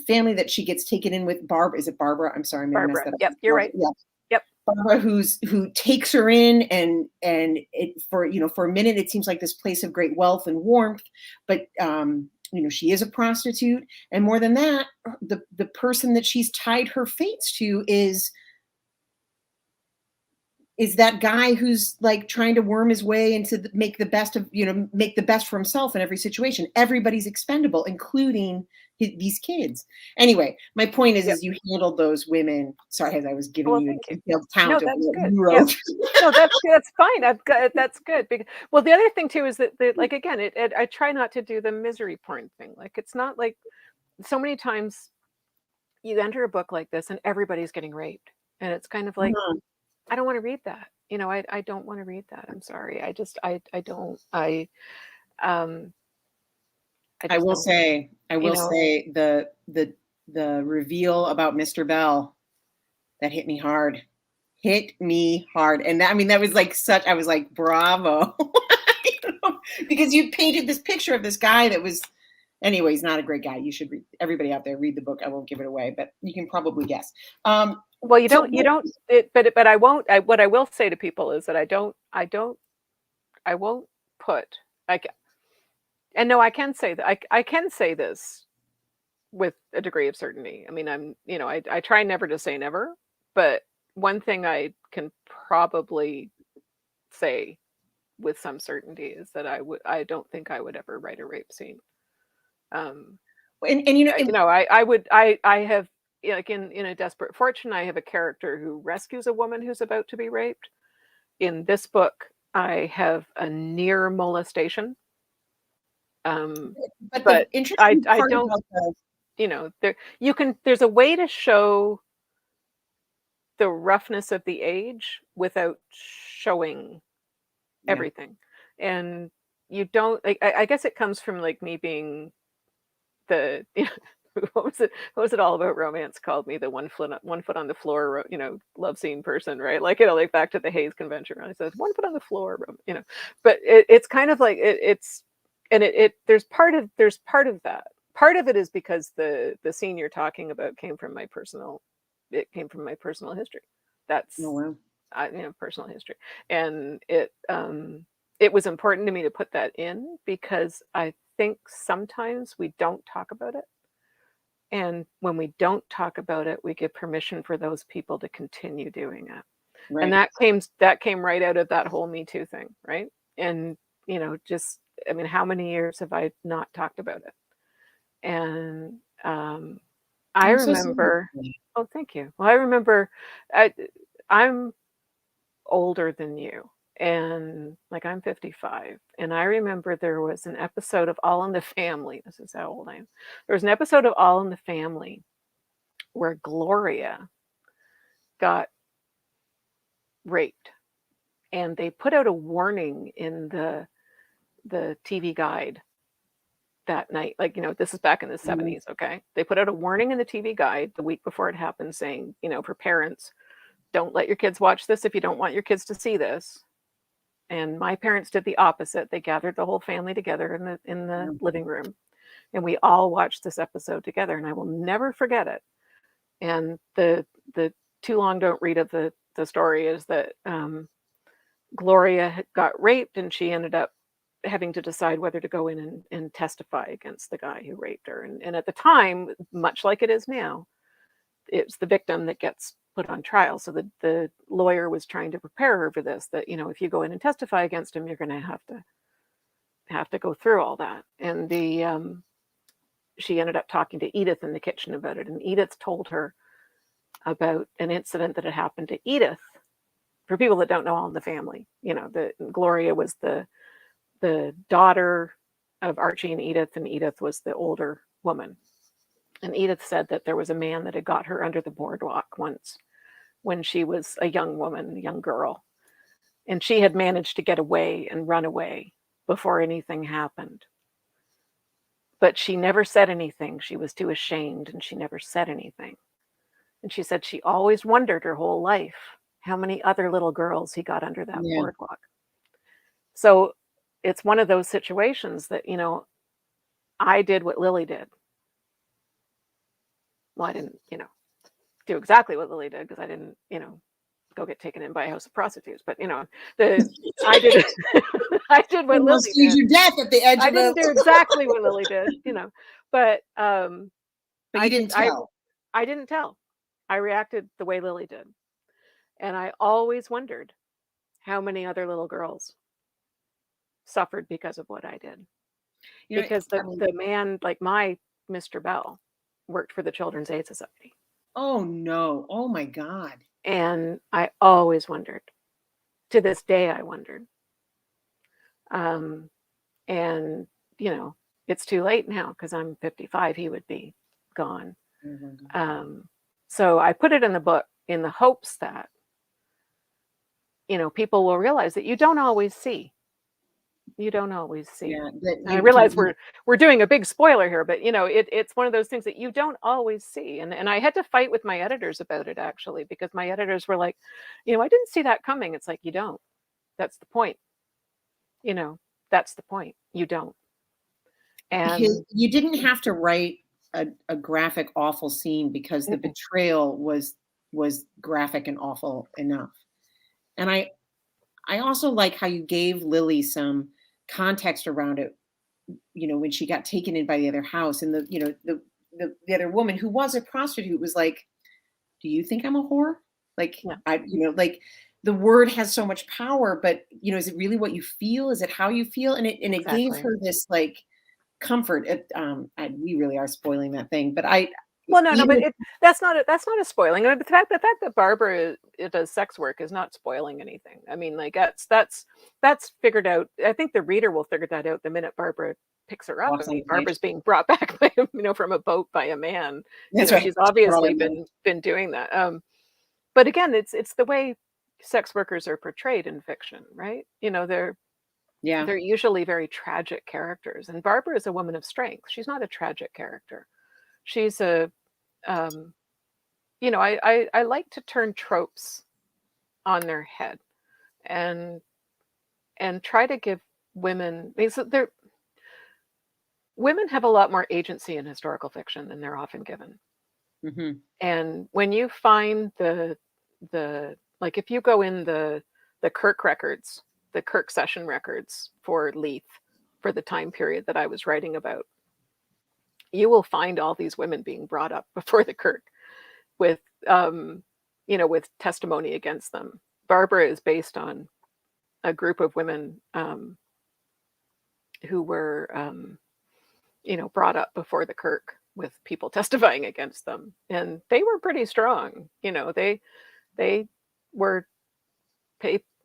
family that she gets taken in with, Barbara. Is it Barbara? I'm sorry, I may have messed Barbara. that up. Yep. You're Barbara, right. yeah. Yep. Barbara, who takes her in, and it for for a minute it seems like this place of great wealth and warmth, but she is a prostitute, and more than that, the person that she's tied her fates to is that guy who's like trying to worm his way into make the best of make the best for himself in every situation. Everybody's expendable, including these kids. Anyway, my point Yep. is you handled those women. Sorry, as I was giving Well, you thank a you. detailed No, count of that's what good. you Yep. wrote. No, that's fine. I've got that's good. Because, well, the other thing too is that like again, I try not to do the misery porn thing. Like it's not like so many times you enter a book like this and everybody's getting raped, and it's kind of like Mhm. I don't want to read that. You know, I don't want to read that. I'm sorry. I don't. Um I I just will don't. say, You know, the reveal about Mr. Bell that hit me hard. Hit me hard. And that, I mean, that was like such, I was like, bravo. Because you painted this picture of this guy that was, anyway, he's not a great guy. You should read, everybody out there, read the book. I won't give it away, but you can probably guess. well, So, you don't. But I won't. What I will say to people is that I won't put. And no, I can say that I can say this with a degree of certainty. I mean, I try never to say never, but one thing I can probably say with some certainty is that I don't think I would ever write a rape scene. Um, and I have, like in A Desperate Fortune, I have a character who rescues a woman who's about to be raped. In this book, I have a near molestation. but the But interesting I part don't, about the, there's a way to show the roughness of the age without showing yeah, everything. And you don't like I guess it comes from like me being the what was it all about romance called me the one foot on the floor love scene person, right? Like like back to the Hayes Convention, right? It says one foot on the floor, but it's kind of like it's and it there's part of that. Part of it is because the scene you're talking about came from my personal history. oh That's wow. personal history, and it was important to me to put that in because I think sometimes we don't talk about it. And when we don't talk about it, we give permission for those people to continue doing it. And Right. that came right out of that whole Me Too thing, right? And, just, I mean, how many years have I not talked about it? And I I'm so sorry. remember, oh, thank you. Well, I remember I, I'm older than you, and like I'm 55, and I remember there was an episode of All in the Family. This is how old I am. There was an episode of All in the Family where Gloria got raped, and they put out a warning in the TV guide that night. Like, this is back in the Mhm. 70s, okay? They put out a warning in the TV guide the week before it happened saying, for parents, don't let your kids watch this if you don't want your kids to see this. And my parents did the opposite. They gathered the whole family together in the living room, and we all watched this episode together, and I will never forget it. And the too long don't read of the story is that Gloria got raped, and she ended up having to decide whether to go in and testify against the guy who raped her. And at the time, much like it is now, it's the victim that gets put on trial. So the lawyer was trying to prepare her for this, that, if you go in and testify against him, you're going to have to go through all that. And she ended up talking to Edith in the kitchen about it. And Edith told her about an incident that had happened to Edith. For people that don't know All in the Family, that Gloria was the daughter of Archie and Edith was the older woman. And Edith said that there was a man that had got her under the boardwalk once when she was a young woman, a young girl. And she had managed to get away and run away before anything happened. But she never said anything. She was too ashamed, and she never said anything. And she said she always wondered her whole life how many other little girls he got under that Yeah. boardwalk. So it's one of those situations that, I did what Lily did. Well, I didn't, do exactly what Lily did, because I didn't, go get taken in by a house of prostitutes. But I did I did what Almost Lily sees did. your death at the edge I of didn't do the. exactly what Lily did, but But you didn't tell. I didn't tell. I reacted the way Lily did, and I always wondered how many other little girls suffered because of what I did. You know, Because I mean, the man, like my Mr. Bell, worked for the Children's Aid Society. oh no. Oh my God. And I always wondered. To this day, I wondered. Um, and, it's too late now because I'm 55. He would be gone. Oh my God. So I put it in the book in the hopes that, people will realize that you don't always see. You don't always see. Yeah, that And I you realize can. we're doing a big spoiler here, but it's one of those things that you don't always see. And I had to fight with my editors about it, actually, because my editors were like, I didn't see that coming. It's like, you don't. That's the point. You know, that's the point. You don't. Because And you didn't have to write a graphic, awful scene because the mm-mm, betrayal was graphic and awful enough. And I also like how you gave Lily some context around it, when she got taken in by the other house, and the other woman who was a prostitute was like, "Do you think I'm a whore?" Like, yeah, like the word has so much power, but is it really what you feel? Is it how you feel? And it gave exactly. her this like comfort. We really are spoiling that thing, but Well, no, but even that's not a spoiling. I mean, the fact that Barbara it does sex work is not spoiling anything. I mean, like that's figured out. I think the reader will figure that out the minute Barbara picks her up. I walks on mean, the page. Barbara's being brought back by from a boat by a man. That's right. She's obviously Charlotte. been doing that. But again, it's the way sex workers are portrayed in fiction, right? Yeah. They're usually very tragic characters, and Barbara is a woman of strength. She's not a tragic character. She's a um, I like to turn tropes on their head and try to give women, because women have a lot more agency in historical fiction than they're often given. Hmm. And when you find the like, if you go in the Kirk records, the Kirk session records for Leith, for the time period that I was writing about, you will find all these women being brought up before the Kirk with, with testimony against them. Barbara is based on a group of women who were, brought up before the Kirk with people testifying against them, and they were pretty strong. They were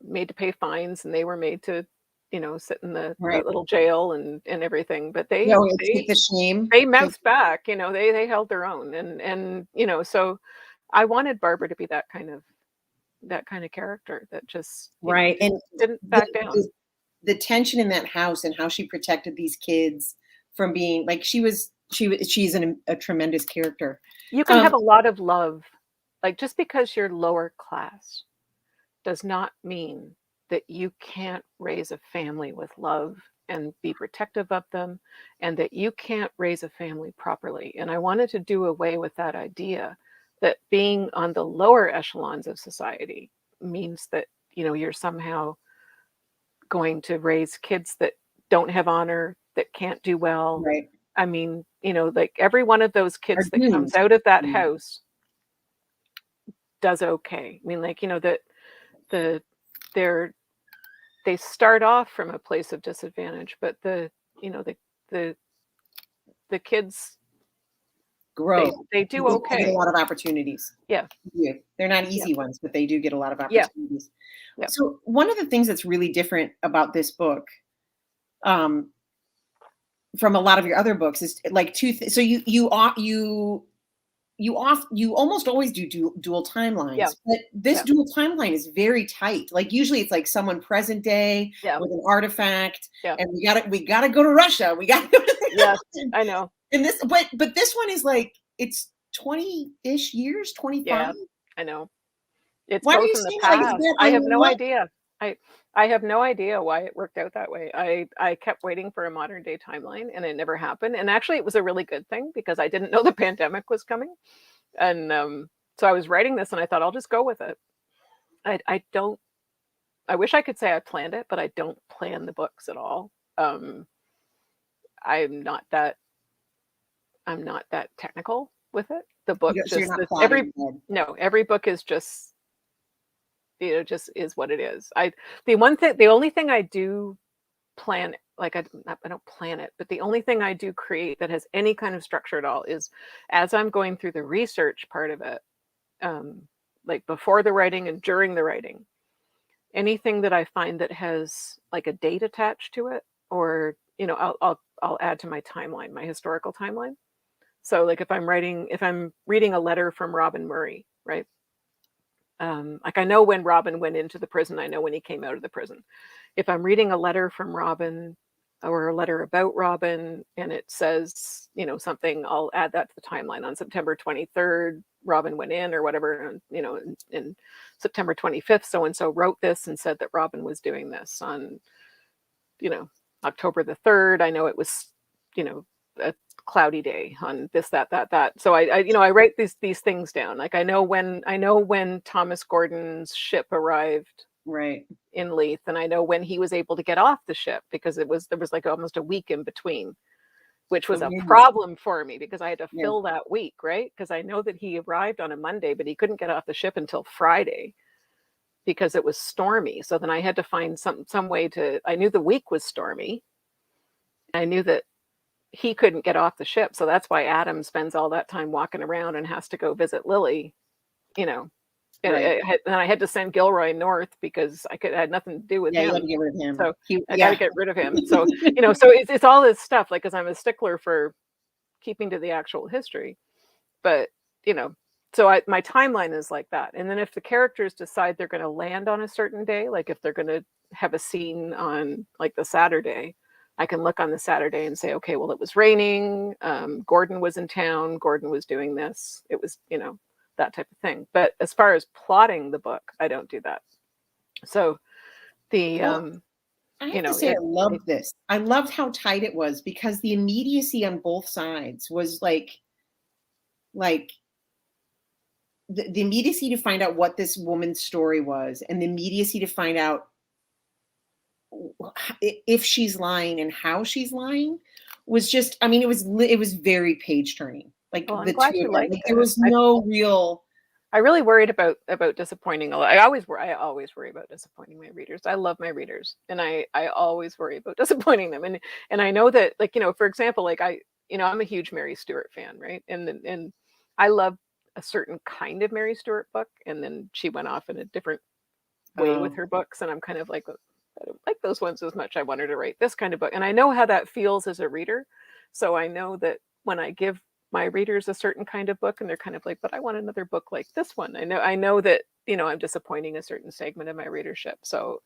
made to pay fines, and they were made to, sit in the Right. little jail and everything. But they No, it's take the shame. they moused back. They held their own, and so I wanted Barbara to be that kind of character that just right. And didn't back down. the tension in that house and how she protected these kids from being like she's a tremendous character. You can have a lot of love, like just because you're lower class does not mean that you can't raise a family with love and be protective of them, and that you can't raise a family properly. And I wanted to do away with that idea that being on the lower echelons of society means that, you're somehow going to raise kids that don't have honor, that can't do well. Right. I mean, like every one of those kids that comes out of that house does okay. I mean, like, they start off from a place of disadvantage, but the kids grow. They do okay. They get a lot of opportunities. Yeah. They're not easy ones, but they do get a lot of opportunities. Yeah. So one of the things that's really different about this book, from a lot of your other books, is like so you almost always do dual timelines, but this dual timeline is very tight. Like usually it's like someone present day with an artifact, and we gotta go to Russia. We gotta go to yes, I know. And this, but this one is like it's 20-ish years, 25. Yeah, I know. It's why both in the past. Like, I have no idea. I have no idea why it worked out that way. I kept waiting for a modern day timeline, and it never happened. And actually, it was a really good thing because I didn't know the pandemic was coming. And so I was writing this, and I thought I'll just go with it. I don't. I wish I could say I planned it, but I don't plan the books at all. I'm not that technical with it. The book every book is just. Just is what it is. The only thing I do plan, like I don't plan it, but the only thing I do create that has any kind of structure at all is as I'm going through the research part of it, like before the writing and during the writing, anything that I find that has like a date attached to it, or I'll add to my timeline, my historical timeline. So like if I'm reading a letter from Robin Murray, right? Like I know when Robin went into the prison, I know when he came out of the prison. If I'm reading a letter from Robin or a letter about Robin and it says, something, I'll add that to the timeline. On September 23rd, Robin went in or whatever, and, in September 25th, so-and-so wrote this and said that Robin was doing this on, October the 3rd. I know it was, a cloudy day on this, that. So I write these things down. Like I know when Thomas Gordon's ship arrived in Leith, and I know when he was able to get off the ship, because there was like almost a week in between, which was a problem for me because I had to fill that week, right? Because I know that he arrived on a Monday, but he couldn't get off the ship until Friday because it was stormy. So then I had to find some way to. I knew the week was stormy. I knew that he couldn't get off the ship. So that's why Adam spends all that time walking around and has to go visit Lily, And I had to send Gilroy north because I had nothing to do with him. You had to get rid of him. So I got to get rid of him. So, so it's all this stuff, like, cause I'm a stickler for keeping to the actual history, but, so my timeline is like that. And then if the characters decide they're going to land on a certain day, like if they're going to have a scene on like the Saturday, I can look on the Saturday and say, okay, well, it was raining. Gordon was in town. Gordon was doing this. It was, that type of thing. But as far as plotting the book, I don't do that. So I have to say, I loved this. I loved how tight it was because the immediacy on both sides was like the immediacy to find out what this woman's story was, and the immediacy to find out if she's lying and how she's lying was just, I mean, it was very page turning. Like Well, I'm the glad two you of them, liked like there it. was no real. I really worried about disappointing a lot. I always worry about disappointing my readers. I love my readers, and I always worry about disappointing them. And I know that, like, for example, like I'm a huge Mary Stewart fan, right? And I love a certain kind of Mary Stewart book, and then she went off in a different way with Oh, her books, and I'm kind of like, I don't like those ones as much. I want her to write this kind of book, and I know how that feels as a reader. So I know that when I give my readers a certain kind of book, and they're kind of like, but I want another book like this one. I know that I'm disappointing a certain segment of my readership. So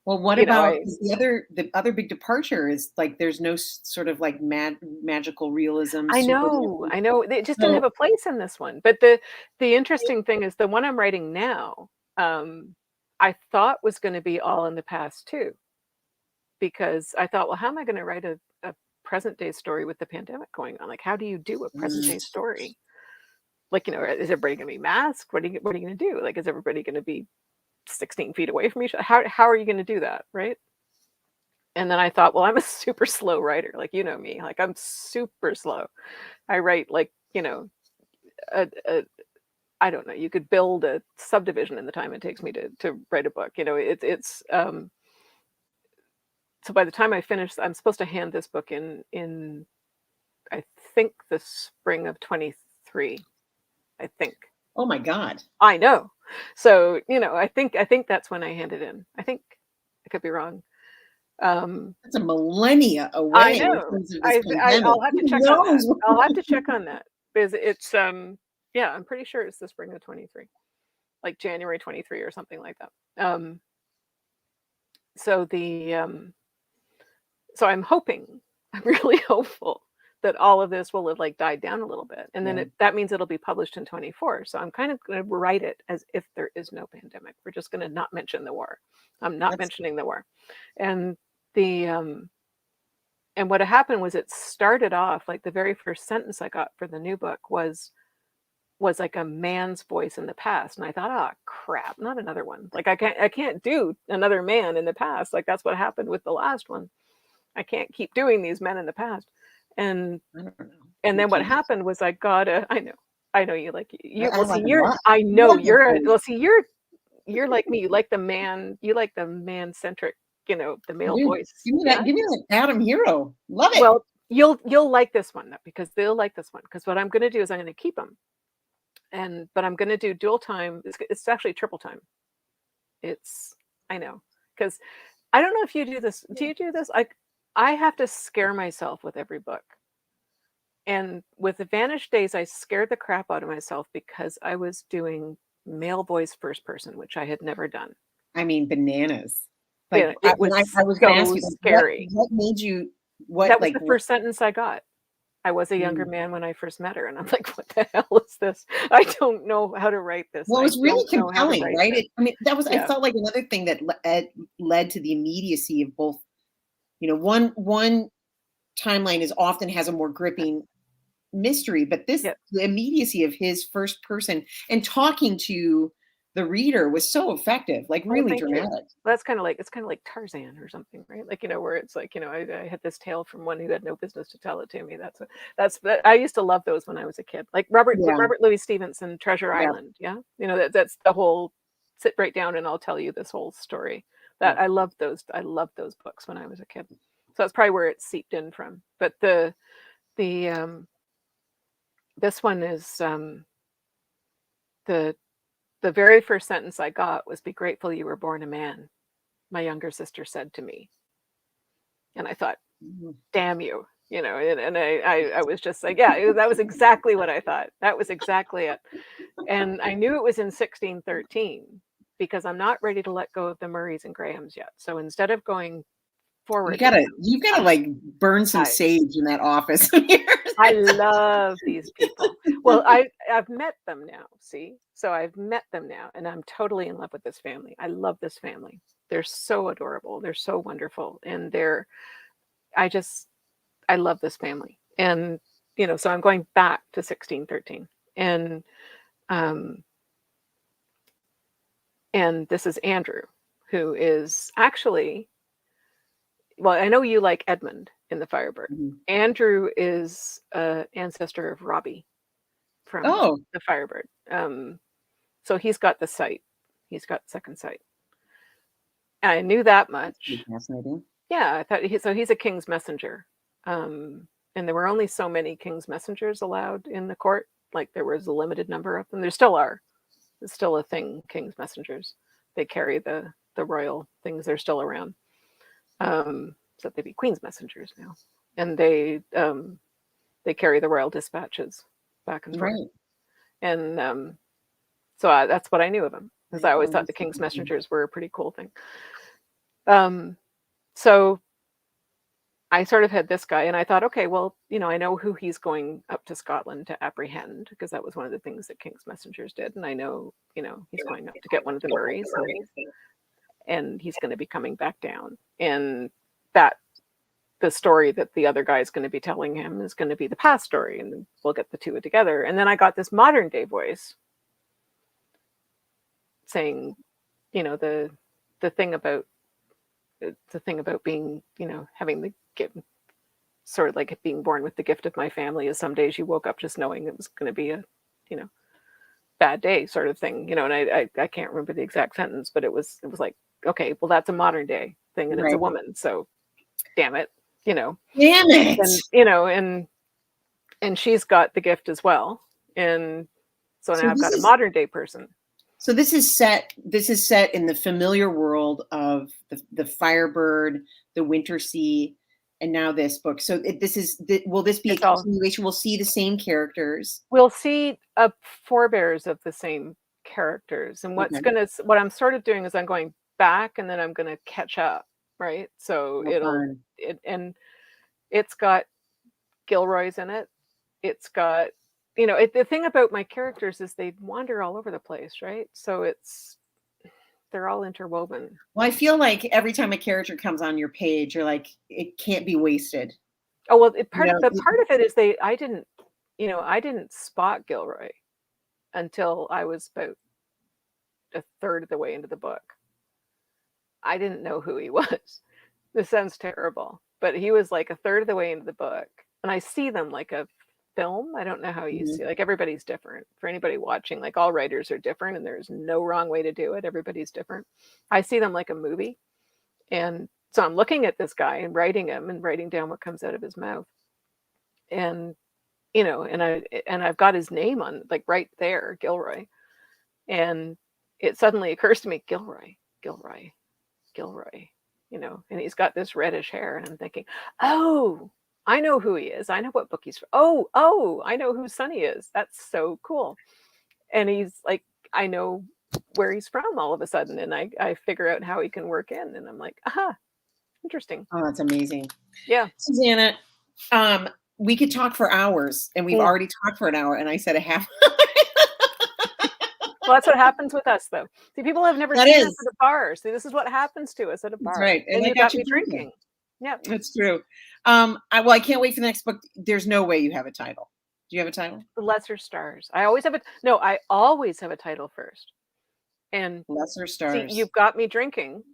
well, what about I the other big departure is like there's no sort of like magical realism, I know, supernatural. I know. It just didn't So have a place in this one. But the interesting thing is the one I'm writing now, I thought was going to be all in the past too, because I thought, well, how am I going to write a present day story with the pandemic going on? Like, how do you do a present day mm, story? Like, is everybody going to be masked? What are you going to do? Like, is everybody going to be 16 feet away from each other? How are you going to do that, right? And then I thought, well, I'm a super slow writer, like me, like I'm super slow. I write like a I don't know. You could build a subdivision in the time it takes me to write a book. It's so by the time I finish, I'm supposed to hand this book in I think the spring of 23. I think. oh my God, I know. So, I think that's when I hand it in. I think I could be wrong. Um, that's a millennia I away in know. terms of this pandemic. I'll have to Who check on that. knows? I'll have to check on that because it's yeah, I'm pretty sure it's the spring of 23, like January 23 or something like that. So so I'm hoping, I'm really hopeful that all of this will have like died down a little bit, and then Yeah, that means it'll be published in 24. So I'm kind of going to write it as if there is no pandemic. We're just going to not mention the war. I'm not that's mentioning the war, and the and what happened was it started off like the very first sentence I got for the new book was like a man's voice in the past, and I thought, oh crap, not another one. Like I can't do another man in the past. Like that's what happened with the last one. I can't keep doing these men in the past. And I don't know. and You then what can't. happened was I got a I know you like you I well see like a you're lot. I You know like that you're a voice. well see you're like me. You like the man centric, the male Dude, voice. give me Yeah. that. Give me that Adam Hero. Love it. Well, you'll like this one though, because they'll like this one because what I'm going to do is I'm going to keep them, but I'm going to do dual time. It's actually triple time. It's I know because I don't know if you do this. Do you do this? I have to scare myself with every book. And with the Vanished Days, I scared the crap out of myself because I was doing male voice first person, which I had never done. I mean, bananas. Like Yeah, it was I was going to ask so you, like, scary. what made you? What That was like? the first sentence I got. I was a younger Mm. man when I first met her, and I'm like, "What the hell is this? I don't know how to write this. Well, it I was really don't know how to compelling, write right? this." I mean, that was. I Yeah, felt like another thing that led to the immediacy of both. One timeline is often has a more gripping mystery, but yeah. the immediacy of his first person and talking to the reader was so effective, like Oh, really thank you. dramatic. That's kinda like it's kinda like Tarzan or something, right? Like, where it's like, I had this tale from one who had no business to tell it to me. That I used to love those when I was a kid. Like Yeah, Robert Louis Stevenson, Treasure yeah, Island, yeah? That's the whole sit right down and I'll tell you this whole story. yeah. That I loved those books when I was a kid. So that's probably where it seeped in from. But the, this one is, the the very first sentence I got was, "Be grateful you were born a man," my younger sister said to me. And I thought, Mhm. "Damn you." And I was just like, yeah, that was exactly what I thought. That was exactly it. And I knew it was in 1613 because I'm not ready to let go of the Murrays and Grahams yet. So instead of going forward with them, You gotta I like burn some I sage in that office. I love these people. Well, I've met them now, see? So I've met them now, and I'm totally in love with this family. I love this family. They're so adorable. They're so wonderful, and I just I love this family. And so I'm going back to 1613, and um, and this is Andrew, who is actually well, I know you like Edmund, in the Firebird. Mhm. Andrew is an ancestor of Robbie from Oh, the Firebird. So he's got the sight. He's got second sight. And I knew that that's pretty much. fascinating. Yeah, I thought so he's a king's messenger. And there were only so many king's messengers allowed in the court. Like there was a limited number of them. There still are. It's still a thing, king's messengers. They carry the royal things. They're still around. So they'd be queen's messengers now. And they carry the royal dispatches back and forth. Right. And so that's what I knew of them, because I always thought the king's messengers were a pretty cool thing. So I sort of had this guy, and I thought, okay, well, I know who he's going up to Scotland to apprehend, because that was one of the things that king's messengers did. And I know, he's going up to get one of the Murrays, and he's going to be coming back down. And that the story that the other guy is going to be telling him is going to be the past story, and we'll get the two together. And then I got this modern day voice saying, the thing about being, having the gift, sort of like being born with the gift of my family, is some days you woke up just knowing it was going to be a, bad day sort of thing, and I can't remember the exact sentence, but it was like, okay, well, that's a modern day thing, and it's a woman, so damn it, Damn it. and she's got the gift as well, and so now I've got a modern day person. So this is set in the familiar world of the Firebird, the Wintersea, and now this book. So will this be a continuation? We'll see the same characters. We'll see forebears of the same characters. And what I'm sort of doing is I'm going back, and then I'm going to catch up, right? So it's got Gilroy's in it. It's got, the thing about my characters is they wander all over the place, right? So they're all interwoven. Well, I feel like every time a character comes on your page, you're like, it can't be wasted. Oh, well, part of it is I didn't spot Gilroy until I was about a third of the way into the book. I didn't know who he was. This sounds terrible, but he was like a third of the way into the book, and I see them like a film. I don't know how you see, like, everybody's different. For anybody watching, like, all writers are different, and there's no wrong way to do it. Everybody's different. I see them like a movie, and so I'm looking at this guy and writing him and writing down what comes out of his mouth, and I've got his name on, like, right there, Gilroy, and it suddenly occurs to me, Gilroy, and he's got this reddish hair, and I'm thinking, oh, I know who he is. I know what book he's from. Oh, I know who Sonny is. That's so cool. And he's like, I know where he's from all of a sudden, and I figure out how he can work in, and I'm like, aha, interesting. Oh, that's amazing. Yeah. Susanna, we could talk for hours, and we've already talked for an hour, and I said a half. Well, that's what happens with us, though. See, people have never seen us at a bar. See, this is what happens to us at a bar. That's right. And you got me drinking. Yeah. That's true. I can't wait for the next book. There's no way you have a title. Do you have a title? The Lesser Stars. I always have a title first. And Lesser Stars. See, you've got me drinking,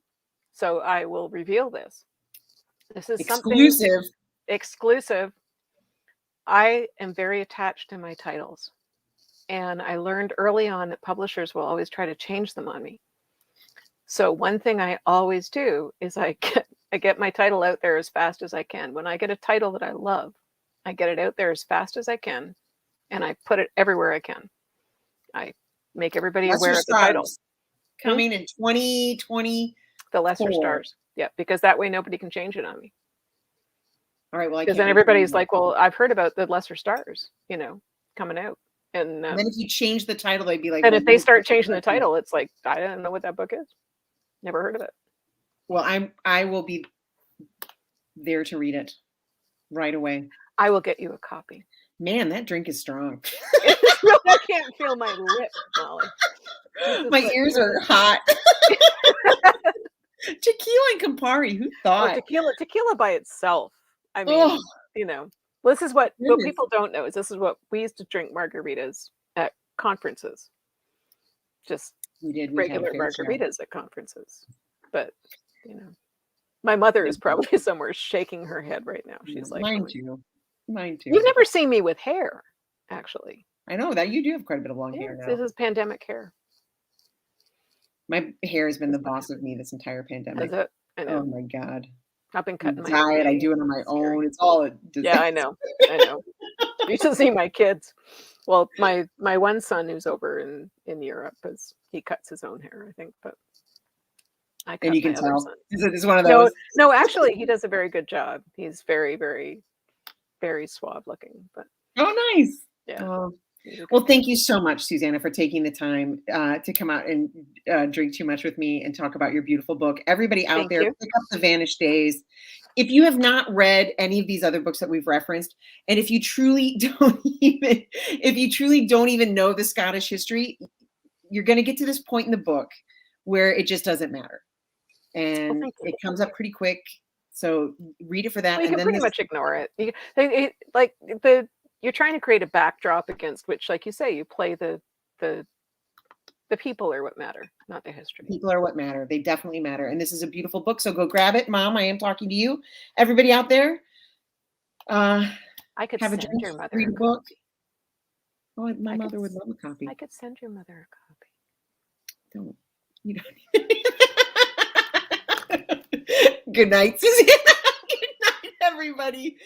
so I will reveal this. This is exclusive. I am very attached to my titles. And I learned early on that publishers will always try to change them on me. So one thing I always do is I get my title out there as fast as I can. When I get a title that I love, I get it out there as fast as I can, and I put it everywhere I can. I make everybody aware of the title. Coming in 2020. The Lesser Stars. Yeah, because that way nobody can change it on me. All right. Well, because then everybody's like, well, I've heard about the Lesser Stars, coming out. And then if you change the title, they'd be like, and if they start changing the title, it's like, I don't know what that book is. Never heard of it. Well, I will be there to read it right away. I will get you a copy. Man, that drink is strong. I can't feel my lip, Molly. My ears are hot. Tequila and Campari. Who thought? Tequila by itself. I mean, this is what people don't know is this is what we used to drink margaritas at conferences. Just regular margaritas at conferences. But My mother is probably somewhere shaking her head right now. She's like, Mine too. Mine too. You've never seen me with hair, actually. I know that you do have quite a bit of long hair now. This is pandemic hair. My hair has been the boss of me this entire pandemic. Is it? I know. Oh my God. I've been cutting my Diet, I do it on my own. It's all a disaster. Yeah, I know. I know. You should see my kids. Well, my one son who's over in Europe he cuts his own hair, I think, but I cut and you can my other tell. son. It's one of those. No, actually, he does a very good job. He's very, very, very suave looking. But oh, nice. Yeah. Well, thank you so much, Susanna, for taking the time to come out and drink too much with me and talk about your beautiful book. Everybody out there, pick up The Vanished Days. If you have not read any of these other books that we've referenced, and if you truly don't even know the Scottish history, you're going to get to this point in the book where it just doesn't matter. And it comes up pretty quick. So read it for that. Well, you can pretty much ignore it. You're trying to create a backdrop against which, like you say, you play the people are what matter, not the history. People are what matter. They definitely matter. And this is a beautiful book. So go grab it. Mom, I am talking to you. Everybody out there. I could have send a drink, your mother read a book. Oh, my mother would love a copy. I could send your mother a copy. Don't. You don't. Good night, Susanna. Good night, everybody.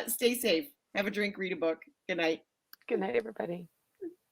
Stay safe. Have a drink, read a book. Good night. Good night, everybody.